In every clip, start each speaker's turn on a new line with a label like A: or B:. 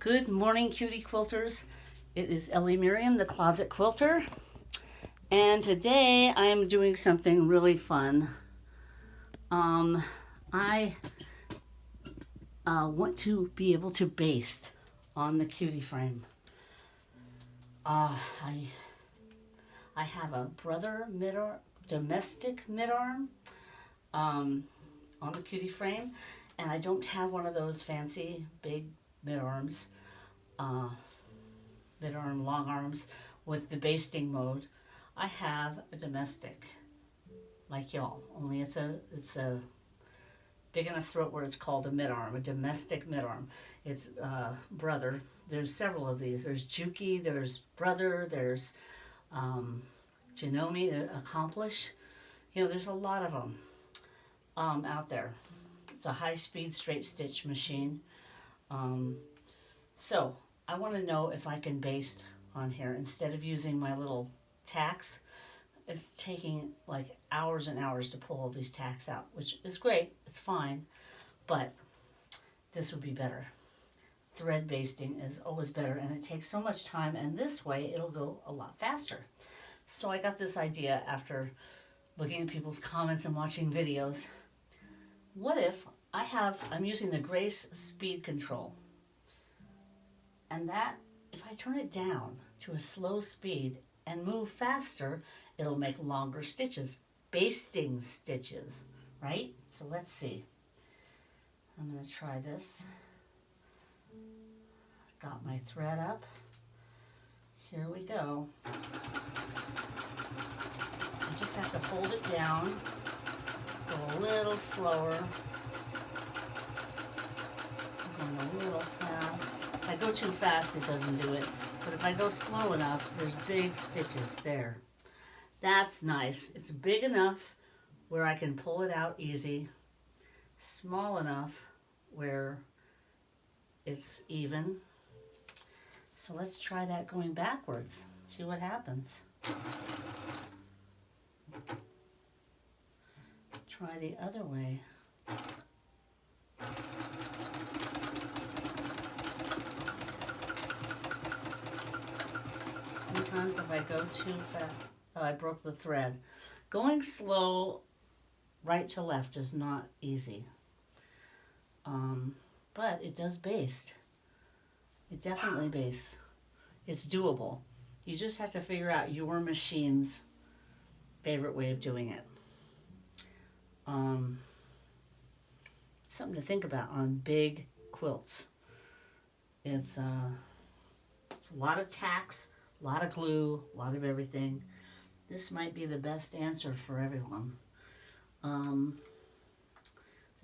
A: Good morning, cutie quilters. It is Ellie Miriam, the Closet Quilter, and today I am doing something really fun. I want to be able to baste on the Cutie Frame. I have a brother domestic mid-arm on the Cutie Frame, and I don't have one of those fancy big mid-arms, mid-arm long arms with the basting mode. I have a domestic like y'all, only it's a big enough throat where it's called a mid-arm, a domestic mid-arm. It's brother. There's several of these. There's Juki, there's brother, there's Janome, Accomplish. You know, there's a lot of them out there. It's a high-speed straight stitch machine. So I want to know if I can baste on here instead of using my little tacks. It's taking like hours and hours to pull all these tacks out, which is great. It's fine, but this would be better. Thread basting is always better, and it takes so much time, and this way it'll go a lot faster. So I got this idea after looking at people's comments and watching videos. What if I'm using the Grace speed control, and that if I turn it down to a slow speed and move faster, it'll make longer stitches, basting stitches, right? So let's see. I'm going to try this. Got my thread up. Here we go. I just have to hold it down, go a little slower. I'm going a little fast. If I go too fast, it doesn't do it. But if I go slow enough, there's big stitches there. That's nice. It's big enough where I can pull it out easy. Small enough where it's even. So let's try that going backwards. See what happens. Try the other way. Sometimes if I go too fast, I broke the thread. Going slow right to left is not easy. But it does baste. It definitely bastes. It's doable. You just have to figure out your machine's favorite way of doing it. Something to think about on big quilts. It's a lot of tacks, a lot of glue, a lot of everything. This might be the best answer for everyone. The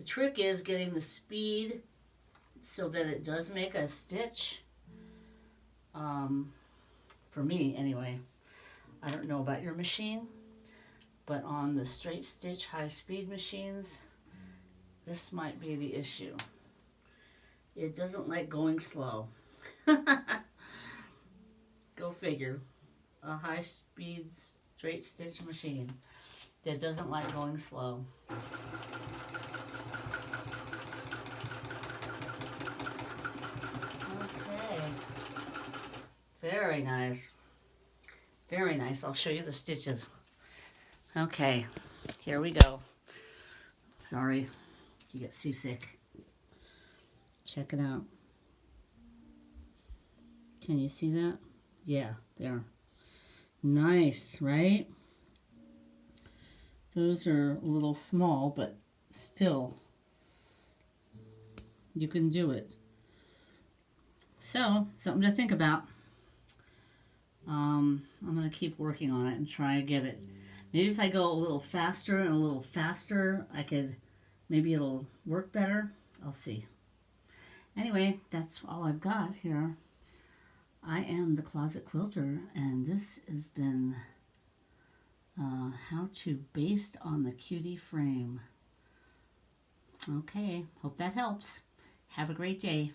A: trick is getting the speed so that it does make a stitch. For me, anyway. I don't know about your machine, but on the straight stitch high speed machines, this might be the issue. It doesn't like going slow. Go figure. A high speed straight stitch machine that doesn't like going slow. Okay. Very nice. Very nice. I'll show you the stitches. Okay, here we go. Sorry, you get seasick. Check it out. Can you see that? Yeah, there. Nice, right? Those are a little small, but still, you can do it. So, something to think about. I'm going to keep working on it and try to get it. Maybe if I go a little faster and a little faster, maybe it'll work better. I'll see. Anyway, that's all I've got here. I am the Closet Quilter, and this has been how to baste on the Cutie Frame. Okay, hope that helps. Have a great day.